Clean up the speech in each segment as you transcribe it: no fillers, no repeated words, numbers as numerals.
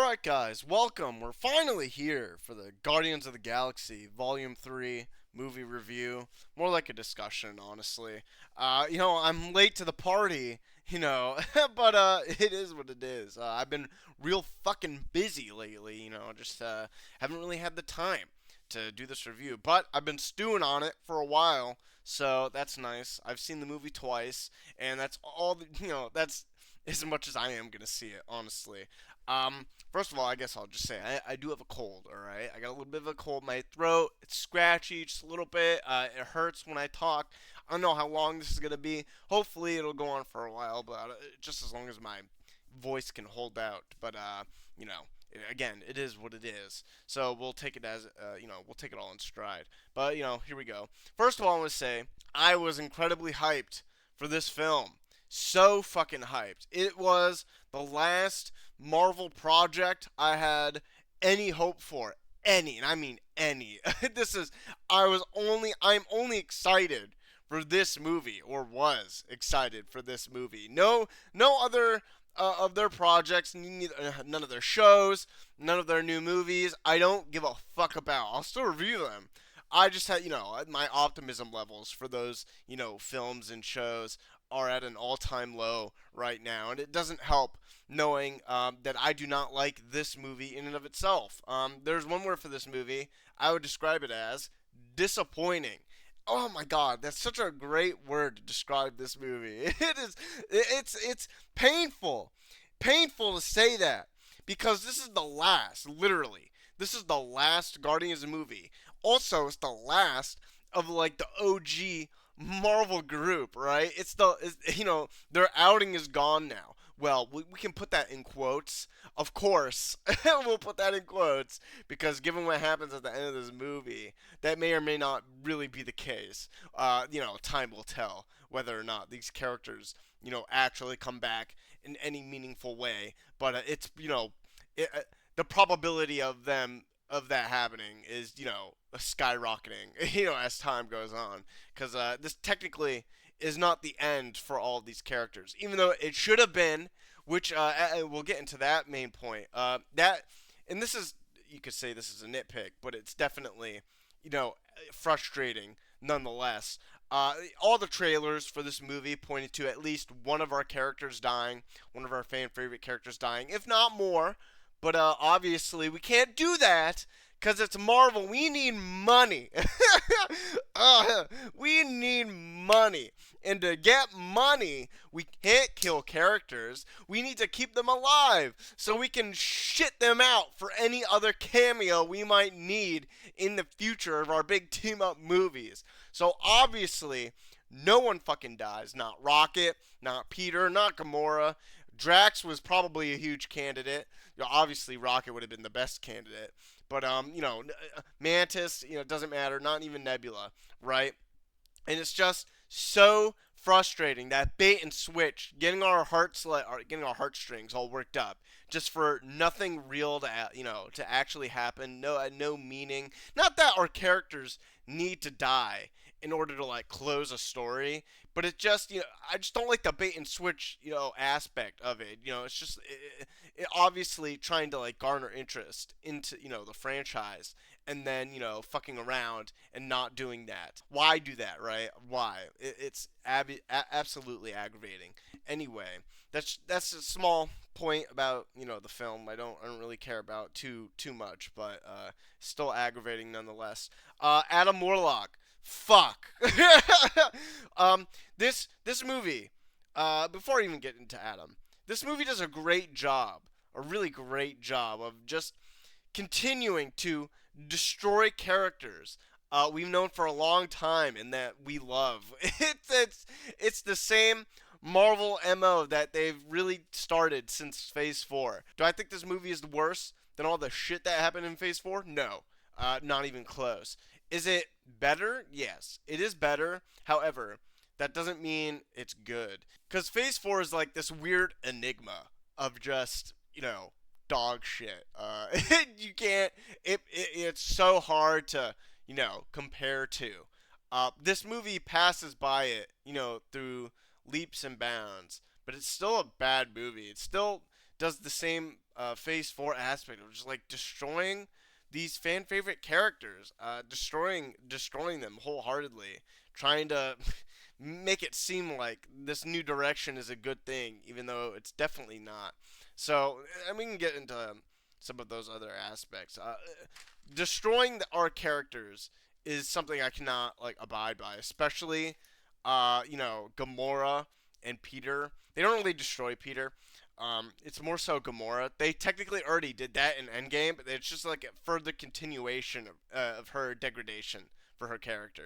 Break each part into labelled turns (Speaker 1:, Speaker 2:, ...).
Speaker 1: Alright, guys, welcome. We're finally here for the Guardians of the Galaxy Volume 3 movie review. More like a discussion, honestly. I'm late to the party, but it is what it is. I've been real fucking busy lately, just haven't really had the time to do this review. But I've been stewing on it for a while, so that's nice. I've seen the movie twice, and that's all, that's as much as I am gonna see it, honestly. First of all, I guess I'll just say I do have a cold. All right, I got a little bit of a cold. My throat, it's scratchy just a little bit. It hurts when I talk. I don't know how long this is gonna be. Hopefully, it'll go on for a while, but just as long as my voice can hold out. But again, it is what it is. So we'll take it as we'll take it all in stride. But here we go. First of all, I want to say I was incredibly hyped for this film. So fucking hyped. It was the last Marvel project I had any hope for. Any, and I mean any. this is I'm only excited for this movie, or was excited for this movie. No other of their projects, none of their shows, none of their new movies. I don't give a fuck about. I'll still review them. I just had, my optimism levels for those, films and shows are at an all-time low right now, and it doesn't help knowing that I do not like this movie in and of itself. There's one word for this movie. I would describe it as disappointing. Oh my god, that's such a great word to describe this movie. It is it's painful. Painful to say that because this is the last, literally. This is the last Guardians movie. Also, it's the last of like the OG Marvel group, right? Their outing is gone now. Well, we can put that in quotes. Of course, we'll put that in quotes because given what happens at the end of this movie, that may or may not really be the case. Time will tell whether or not these characters, actually come back in any meaningful way. But the probability of that happening is skyrocketing as time goes on because this technically is not the end for all of these characters, even though it should have been, which we'll get into that main point. And this is, you could say this is a nitpick, but it's definitely, frustrating nonetheless. All the trailers for this movie pointed to at least one of our characters dying, one of our fan favorite characters dying, if not more. But obviously, we can't do that because it's Marvel. We need money. We need money. And to get money, we can't kill characters. We need to keep them alive so we can shit them out for any other cameo we might need in the future of our big team up movies. So obviously, no one fucking dies. Not Rocket, not Peter, not Gamora. Drax was probably a huge candidate. Obviously, Rocket would have been the best candidate. But Mantis, doesn't matter. Not even Nebula, right? And it's just so frustrating that bait and switch, getting our heartstrings all worked up, just for nothing real to actually happen. No meaning. Not that our characters need to die in order to like close a story, but it just I just don't like the bait and switch aspect of it. It's just it obviously trying to like garner interest into the franchise, and then fucking around and not doing that. Why do that, right? Why? Absolutely aggravating. Anyway, that's a small point about the film. I don't really care about too much, but still aggravating nonetheless. Adam Warlock, fuck. This movie. Before I even get into Adam, this movie does a great job, a really great job of just continuing to destroy characters we've known for a long time and that we love. It's the same Marvel MO that they've really started since Phase 4. Do I think this movie is worse than all the shit that happened in Phase 4? No. Not even close. Is it better? Yes. It is better. However, that doesn't mean it's good. Because Phase 4 is like this weird enigma of just, dog shit. You can't. It's so hard to compare to. This movie passes by it through leaps and bounds, but it's still a bad movie. It still does the same Phase 4 aspect of just like destroying these fan favorite characters, destroying them wholeheartedly, trying to make it seem like this new direction is a good thing, even though it's definitely not. So, and we can get into some of those other aspects. Destroying our characters is something I cannot like abide by, especially Gamora and Peter. They don't really destroy Peter. It's more so Gamora. They technically already did that in Endgame, but it's just like a further continuation of her degradation for her character.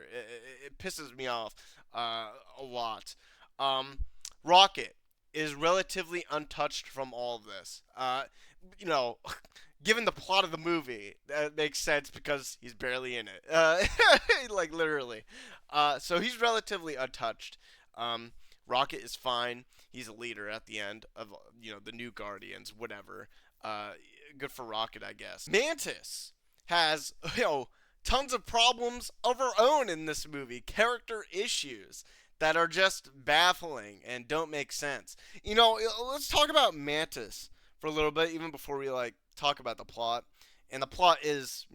Speaker 1: It pisses me off a lot. Um, Rocket is relatively untouched from all of this. You know, given the plot of the movie, that makes sense because he's barely in it. Like literally. So he's relatively untouched. Rocket is fine. He's a leader at the end of the new Guardians, whatever. Uh, Good for Rocket, I guess. Mantis has tons of problems of her own in this movie, character issues that are just baffling and don't make sense. Let's talk about Mantis for a little bit, even before we like talk about the plot. And the plot is,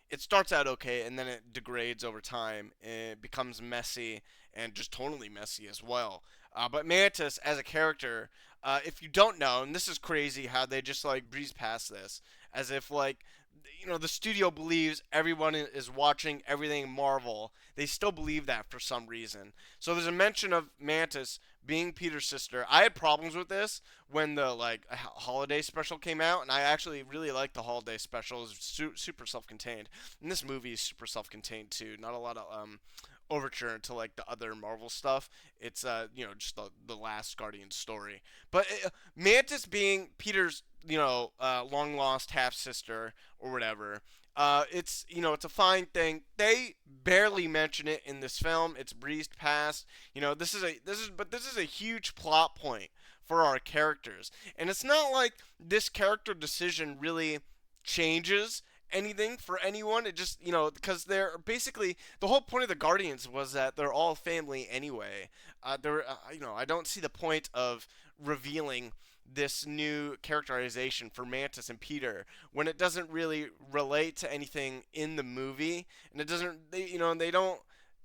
Speaker 1: it starts out okay, and then it degrades over time. And it becomes messy and just totally messy as well. But Mantis, as a character, if you don't know, and this is crazy how they just like breeze past this, as if like the studio believes everyone is watching everything Marvel. They still believe that for some reason. So there's a mention of Mantis being Peter's sister. I had problems with this when the like holiday special came out, and I actually really liked the holiday special. It was super self-contained, and this movie is super self-contained too. Not a lot of overture into like the other Marvel stuff. It's just the last Guardian story. But Mantis being Peter's long lost half sister or whatever. It's a fine thing. They barely mention it in this film. It's breezed past. This is a huge plot point for our characters, and it's not like this character decision really changes anything for anyone. It just because they're basically the whole point of the Guardians was that they're all family anyway. I don't see the point of revealing this new characterization for Mantis and Peter when it doesn't really relate to anything in the movie, and it doesn't they don't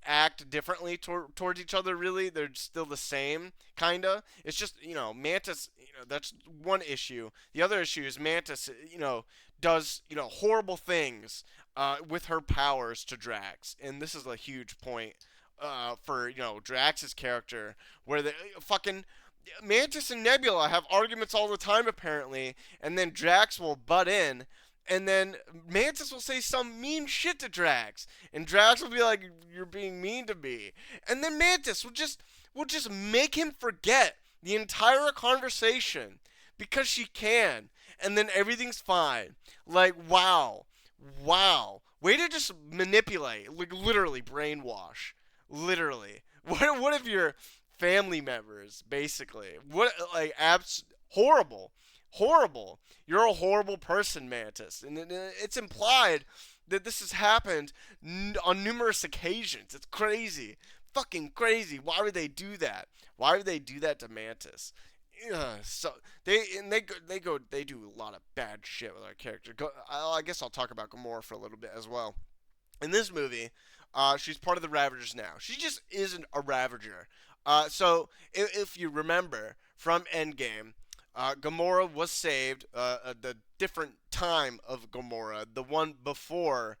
Speaker 1: act differently towards each other really. They're still the same kinda. It's just Mantis, that's one issue. The other issue is Mantis does horrible things with her powers to Drax, and this is a huge point for Drax's character, where the fucking Mantis and Nebula have arguments all the time apparently, and then Drax will butt in, and then Mantis will say some mean shit to Drax, and Drax will be like, "You're being mean to me," and then Mantis will just make him forget the entire conversation because she can, and then everything's fine. Like, wow, way to just manipulate, like literally brainwash, literally. What if you're family members, basically? What, like, horrible, horrible. You're a horrible person, Mantis, and it's implied that this has happened on numerous occasions. It's crazy, fucking crazy. Why would they do that? Why would they do that to Mantis? So they do a lot of bad shit with our character. I guess I'll talk about Gamora for a little bit as well. In this movie, she's part of the Ravagers now. She just isn't a Ravager. So if you remember from Endgame, Gamora was saved. The different time of Gamora, the one before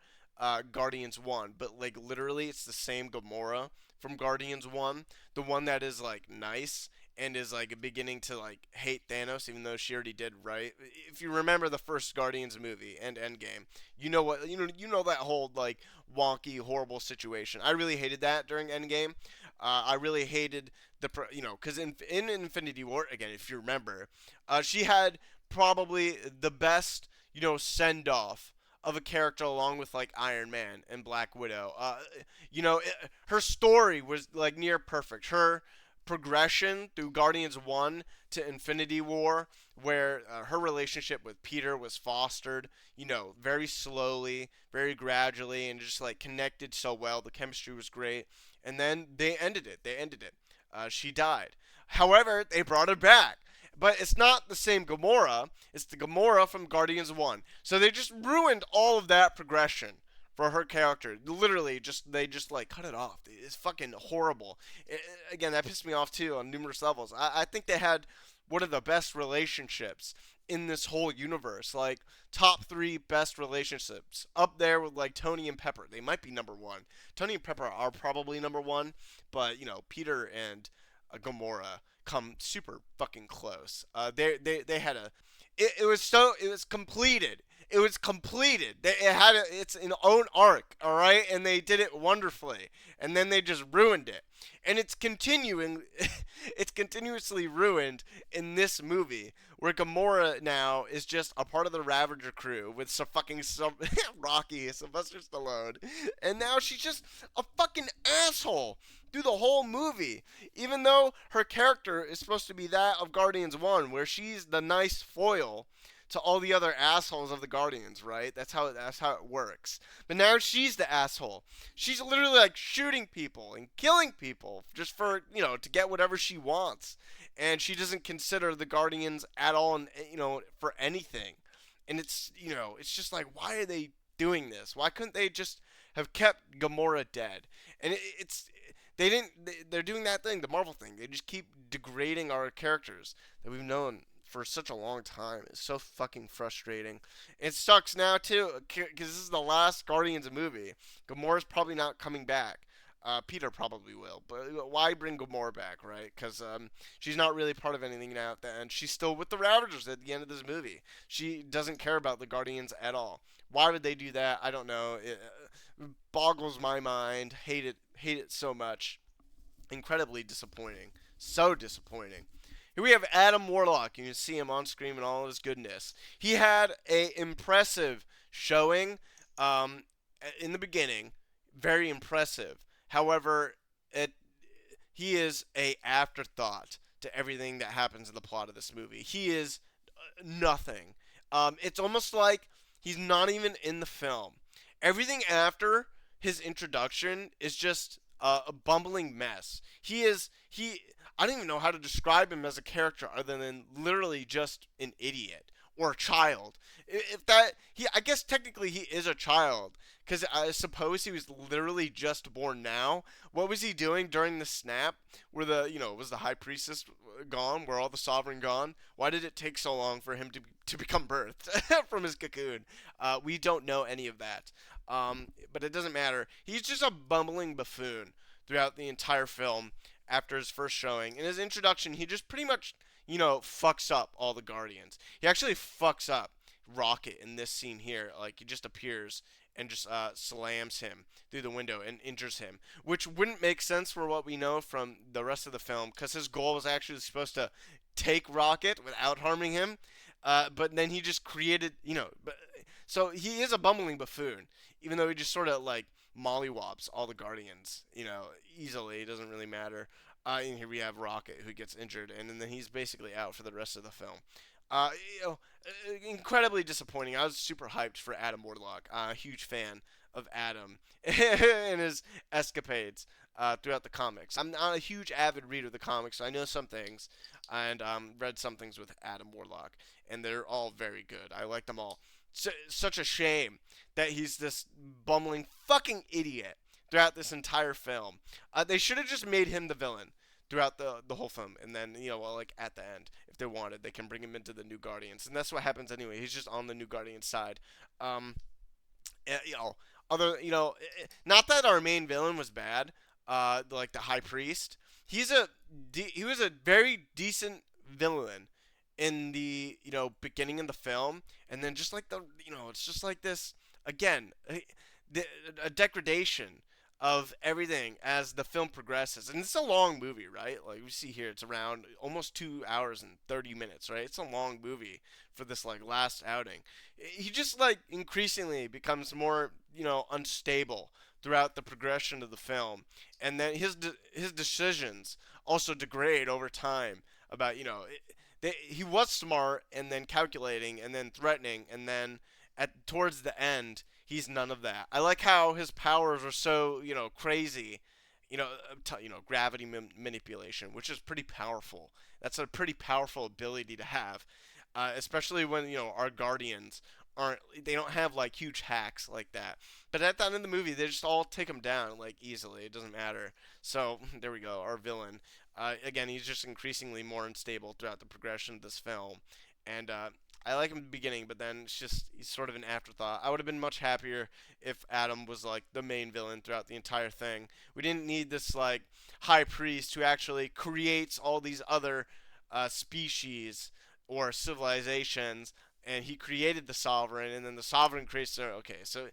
Speaker 1: Guardians 1, but like literally it's the same Gamora from Guardians 1, the one that is like nice and is like beginning to like hate Thanos, even though she already did right. If you remember the first Guardians movie and Endgame, you know that whole like wonky, horrible situation. I really hated that during Endgame. I really hated because in Infinity War again, if you remember, she had probably the best send off of a character along with like Iron Man and Black Widow. Her story was like near perfect. Her progression through Guardians 1 to Infinity War, where her relationship with Peter was fostered, very slowly, very gradually, and just like connected so well. The chemistry was great. And then they ended it. She died. However, they brought her back. But it's not the same Gamora. It's the Gamora from Guardians 1. So they just ruined all of that progression for her character. Literally, they just like cut it off. It's fucking horrible. Again, that pissed me off too on numerous levels. I think they had one of the best relationships in this whole universe. Like top three best relationships, up there with like Tony and Pepper. They might be number one. Tony and Pepper are probably number one, but you know Peter and Gamora come super fucking close. They had a it was completed. It was completed. It had its own arc, all right, and they did it wonderfully. And then they just ruined it, and it's continuing. It's continuously ruined in this movie, where Gamora now is just a part of the Ravager crew with some Rocky, Sylvester Stallone, and now she's just a fucking asshole through the whole movie. Even though her character is supposed to be that of Guardians 1, where she's the nice foil to all the other assholes of the Guardians, right? That's how it works. But now she's the asshole. She's literally like shooting people and killing people just for, you know, to get whatever she wants. And she doesn't consider the Guardians at all, you know, for anything. And it's, you know, it's just like, why are they doing this? Why couldn't they just have kept Gamora dead? And it's they didn't. They're doing that thing, the Marvel thing. They just keep degrading our characters that we've known for such a long time. It's so fucking frustrating. It sucks now too, because this is the last Guardians movie. Gamora's probably not coming back. Peter probably will, but why bring Gamora back, right? Because she's not really part of anything now at the end. She's still with the Ravagers at the end of this movie. She doesn't care about the Guardians at all. Why would they do that? I don't know. It boggles my mind. Hate it so much. Incredibly disappointing. So disappointing. Here we have Adam Warlock. You can see him on screen in all his goodness. He had a impressive showing in the beginning. Very impressive. However, he is a afterthought to everything that happens in the plot of this movie. He is nothing. It's almost like he's not even in the film. Everything after his introduction is just a bumbling mess. He. I don't even know how to describe him as a character other than literally just an idiot or a child. If that I guess technically he is a child, because I suppose he was literally just born now. What was he doing during the snap where was the high priestess gone, where all the sovereign gone? Why did it take so long for him to become birthed from his cocoon? We don't know any of that. But it doesn't matter. He's just a bumbling buffoon throughout the entire film after his first showing. In his introduction, he just pretty much, fucks up all the Guardians. He actually fucks up Rocket in this scene here. Like, he just appears and just slams him through the window and injures him, which wouldn't make sense for what we know from the rest of the film, because his goal was actually supposed to take Rocket without harming him. But then he just created, so he is a bumbling buffoon, even though he just sort of like mollywops all the Guardians, easily. It doesn't really matter. And here we have Rocket, who gets injured, and then he's basically out for the rest of the film. Uh, you know, Incredibly disappointing. I was super hyped for Adam Warlock. A huge fan of Adam and his escapades throughout the comics. I'm not a huge avid reader of the comics, so I know some things, and read some things with Adam Warlock, and they're all very good. I like them all. Such a shame that he's this bumbling fucking idiot throughout this entire film. They should have just made him the villain throughout the whole film, and then at the end, if they wanted, they can bring him into the New Guardians, and that's what happens anyway. He's just on the New Guardians side. Not that our main villain was bad. Like the High Priest, he was a very decent villain in the beginning of the film, and then just like it's just like this again, a degradation of everything as the film progresses. And it's a long movie, right? Like we see here, it's around almost 2 hours and 30 minutes, right? It's a long movie for this like last outing. He just like increasingly becomes more unstable throughout the progression of the film, and then his decisions also degrade over time. About he was smart and then calculating and then threatening, and then towards the end he's none of that. I like how his powers are so crazy gravity manipulation, which is pretty powerful. That's a pretty powerful ability to have, especially when our guardians aren't. They don't have like huge hacks like that. But at the end of the movie, they just all take him down like easily. It doesn't matter. So there we go. Our villain. Again, he's just increasingly more unstable throughout the progression of this film, and I like him at the beginning, but then he's sort of an afterthought. I would have been much happier if Adam was like the main villain throughout the entire thing. We didn't need this like high priest who actually creates all these other species or civilizations, and he created the sovereign, and then the sovereign creates their. Okay, so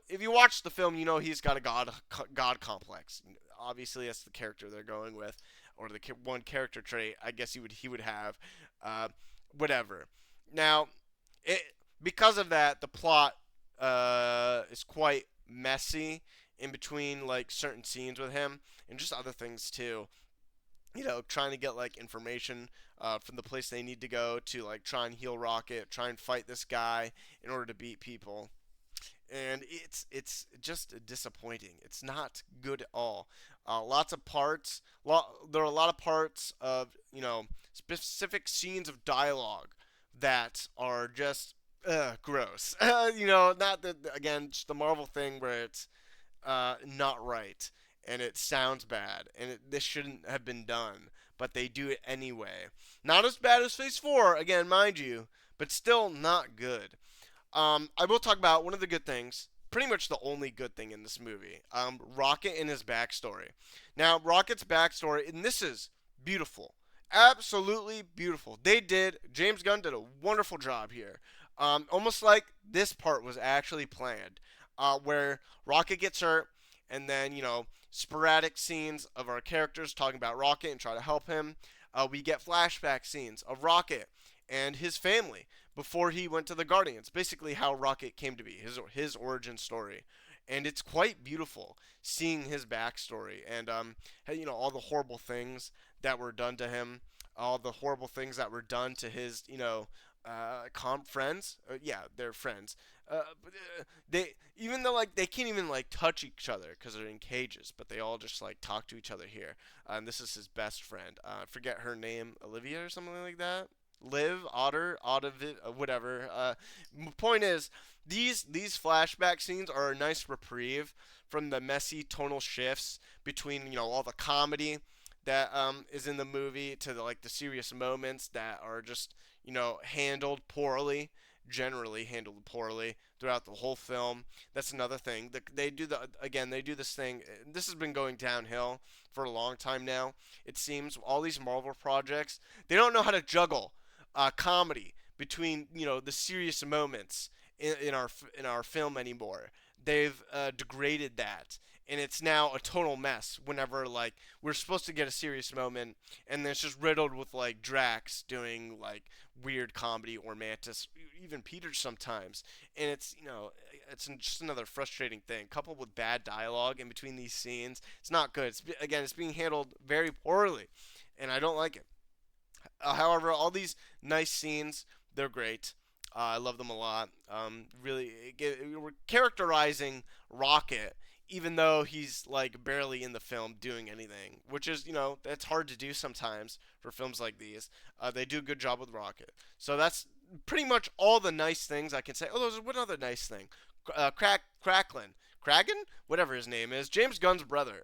Speaker 1: if you watch the film, he's got a god complex. Obviously, that's the character they're going with, or the one character trait I guess he would have. Uh, Whatever. Now, it because of that, the plot is quite messy in between like certain scenes with him and just other things too. Trying to get like information from the place they need to go to like try and heal Rocket, try and fight this guy in order to beat people. And it's just disappointing. It's not good at all. Lots of parts. There are a lot of parts of specific scenes of dialogue that are just gross. Not that again, just the Marvel thing where it's not right and it sounds bad and this shouldn't have been done, but they do it anyway. Not as bad as Phase 4, again, mind you, but still not good. I will talk about one of the good things, pretty much the only good thing in this movie. Rocket and his backstory. Now, Rocket's backstory, and this is beautiful, absolutely beautiful. James Gunn did a wonderful job here. Almost like this part was actually planned, where Rocket gets hurt, and then sporadic scenes of our characters talking about Rocket and try to help him. We get flashback scenes of Rocket and his family before he went to the Guardians. Basically, how Rocket came to be, his origin story, and it's quite beautiful seeing his backstory and all the horrible things that were done to him, all the horrible things that were done to his comp friends. Yeah, they're friends. They even though like they can't even like touch each other because they're in cages, but they all just like talk to each other here. And this is his best friend. I forget her name, Olivia or something like that. Live, Otter, whatever. Point is, these flashback scenes are a nice reprieve from the messy tonal shifts between all the comedy that is in the movie to the serious moments that are just handled poorly, generally handled poorly throughout the whole film. That's another thing. They do this thing. This has been going downhill for a long time now. It seems all these Marvel projects, they don't know how to juggle comedy between the serious moments in our film anymore. They've degraded that, and it's now a total mess. Whenever we're supposed to get a serious moment, and then it's just riddled with Drax doing weird comedy, or Mantis, even Peter sometimes, and it's just another frustrating thing. Coupled with bad dialogue in between these scenes, it's not good. It's being handled very poorly, and I don't like it. However, all these nice scenes, they're great. I love them a lot. Really, we're characterizing Rocket, even though he's barely in the film doing anything, which is that's hard to do sometimes for films like these. They do a good job with Rocket, so that's pretty much all the nice things I can say. Oh, there's one other nice thing. Cracklin. Kragan? Whatever his name is. James Gunn's brother.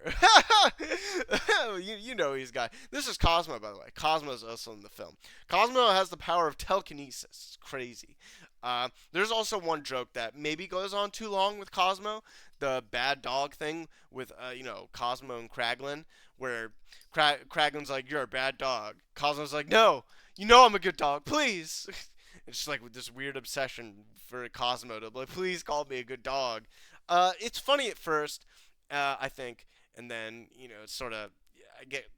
Speaker 1: you know he's got. This is Cosmo, by the way. Cosmo's also in the film. Cosmo has the power of telekinesis. It's crazy. There's also one joke that maybe goes on too long with Cosmo. The bad dog thing with, Cosmo and Kraglin, where Kraglin's like, "You're a bad dog." Cosmo's like, "No, I'm a good dog. Please." It's just with this weird obsession for Cosmo to please call me a good dog. It's funny at first, I think, and then it's sort of I get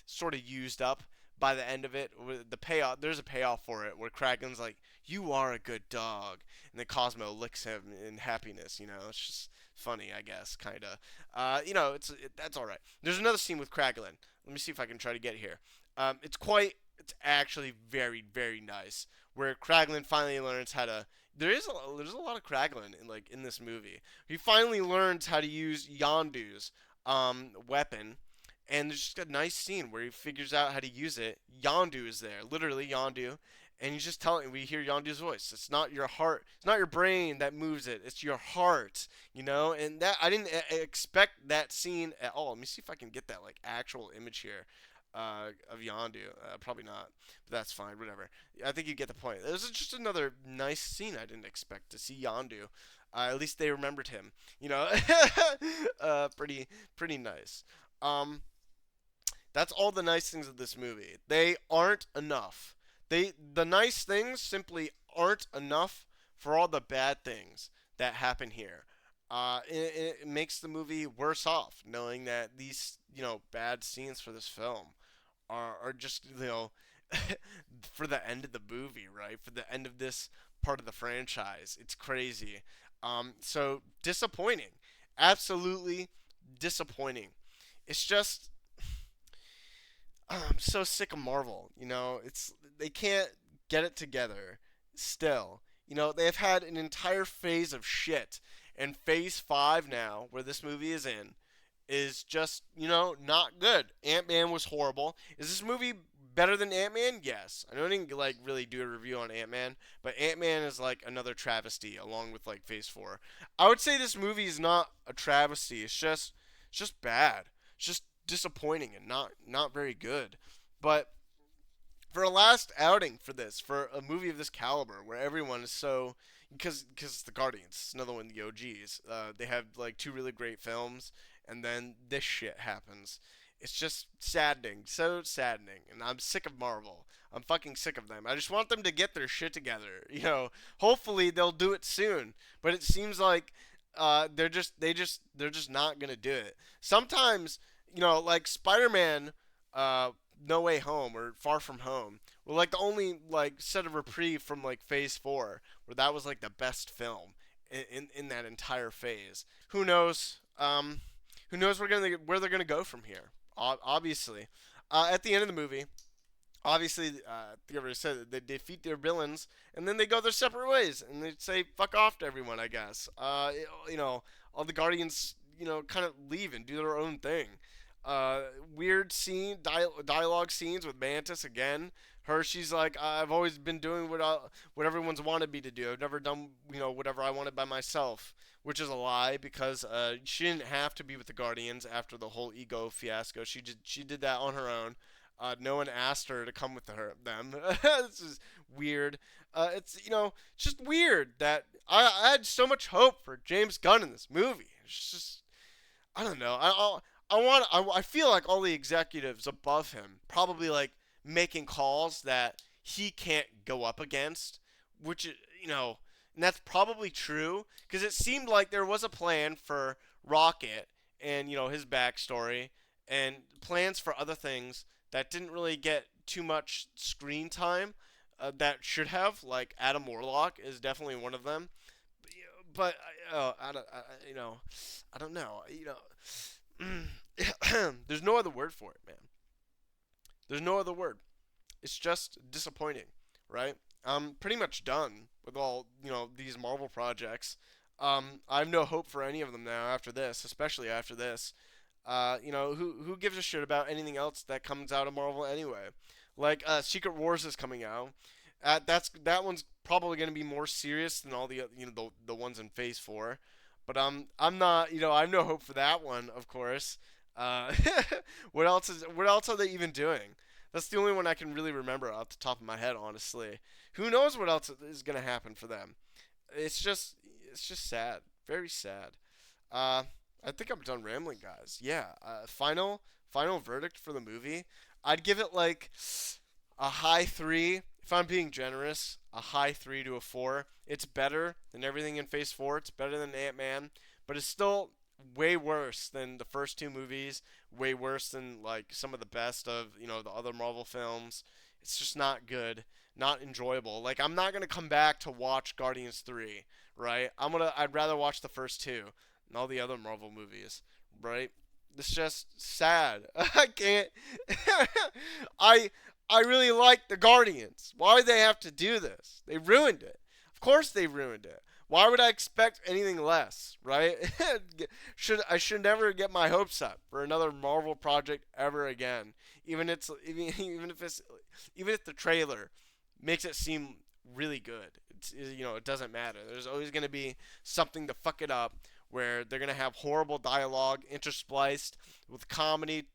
Speaker 1: sort of used up by the end of it. With the payoff, there's a payoff for it where Kraken's like, "You are a good dog," and then Cosmo licks him in happiness. It's just funny, I guess, kind of. That's all right. There's another scene with Kraglin. Let me see if I can try to get here. It's actually very, very nice where Kraglin finally learns how to. There's a lot of Kraglin in this movie. He finally learns how to use Yondu's weapon. And there's just a nice scene where he figures out how to use it. Yondu is there, literally Yondu, and he's just telling. We hear Yondu's voice. It's not your heart, it's not your brain that moves it. It's your heart, you know. And that I didn't expect that scene at all. Let me see if I can get that like actual image here of Yondu. Probably not, but that's fine. Whatever. I think you get the point. This is just another nice scene I didn't expect to see Yondu. At least they remembered him, you know. Pretty nice. Um, that's all the nice things of this movie. They aren't enough. The nice things simply aren't enough for all the bad things that happen here. It makes the movie worse off knowing that these bad scenes for this film are just for the end of the movie, right? For the end of this part of the franchise. It's crazy. So disappointing. Absolutely disappointing. It's just I'm so sick of Marvel. It's they can't get it together. Still, they've had an entire phase of shit, and Phase 5 now, where this movie is in, is just not good. Ant Man was horrible. Is this movie better than Ant Man? Yes. I know I didn't like really do a review on Ant Man, but Ant Man is like another travesty along with like Phase 4. I would say this movie is not a travesty. It's just bad. It's just disappointing and not very good. But for a last outing for this, for a movie of this caliber, where everyone is so because it's the Guardians, it's another one of the OGs. They have like two really great films, and then this shit happens. It's just saddening, so saddening, and I'm sick of Marvel. I'm fucking sick of them. I just want them to get their shit together. Hopefully they'll do it soon. But it seems like they're just not gonna do it. Sometimes like Spider-Man, No Way Home or Far From Home were like the only like set of reprieve from like Phase 4, where that was like the best film in that entire phase. Who knows? Who knows where they're gonna go from here? Obviously, at the end of the movie, obviously, the already said that they defeat their villains, and then they go their separate ways, and they say "fuck off" to everyone. I guess. All the Guardians, kind of leave and do their own thing. Uh, Weird dialogue scenes with Mantis again. She's like, I've always been doing what everyone's wanted me to do. I've never done, whatever I wanted by myself, which is a lie because she didn't have to be with the Guardians after the whole ego fiasco. She did that on her own. No one asked her to come with them. This is weird. It's just weird that I had so much hope for James Gunn in this movie. It's just I don't know. I feel like all the executives above him probably like making calls that he can't go up against, which and that's probably true because it seemed like there was a plan for Rocket and his backstory and plans for other things that didn't really get too much screen time that should have. Like Adam Warlock is definitely one of them, but I don't know. There's no other word for it, man. There's no other word. It's just disappointing, right? I'm pretty much done with all these Marvel projects. I have no hope for any of them now after this, especially after this. Who gives a shit about anything else that comes out of Marvel anyway? Like Secret Wars is coming out. That one's probably going to be more serious than all the the ones in Phase 4. But I'm not I have no hope for that one, of course. Uh, what else are they even doing? That's the only one I can really remember off the top of my head, honestly. Who knows what else is gonna happen for them? It's just sad, very sad. Uh, I think I'm done rambling, guys. Yeah. Final verdict for the movie. I'd give it like a high three. If I'm being generous, a high three to a four. It's better than everything in Phase 4. It's better than Ant Man, but it's still way worse than the first two movies. Way worse than like some of the best of the other Marvel films. It's just not good, not enjoyable. Like I'm not gonna come back to watch Guardians 3, right? I'd rather watch the first two and all the other Marvel movies, right? It's just sad. I can't. I I really like the Guardians. Why would they have to do this? They ruined it. Of course they ruined it. Why would I expect anything less, right? I should never get my hopes up for another Marvel project ever again. Even if the trailer makes it seem really good. It doesn't matter. There's always going to be something to fuck it up where they're going to have horrible dialogue interspliced with comedy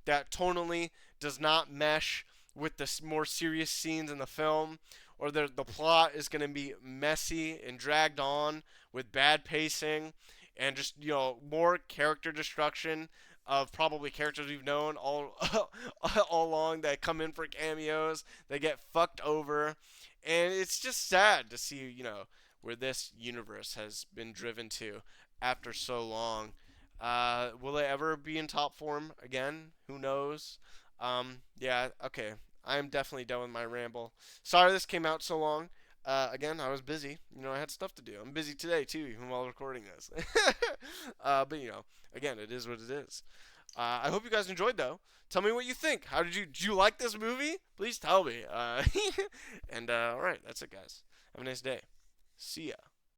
Speaker 1: that tonally does not mesh with the more serious scenes in the film, or the plot is going to be messy and dragged on with bad pacing and just more character destruction of probably characters we've known all all along that come in for cameos. They get fucked over, and it's just sad to see where this universe has been driven to after so long. Will they ever be in top form again? Who knows? Yeah, okay. I'm definitely done with my ramble. Sorry this came out so long. Again, I was busy. I had stuff to do. I'm busy today too, even while recording this. But again, it is what it is. I hope you guys enjoyed though. Tell me what you think. Did you like this movie? Please tell me. And all right, that's it, guys. Have a nice day. See ya.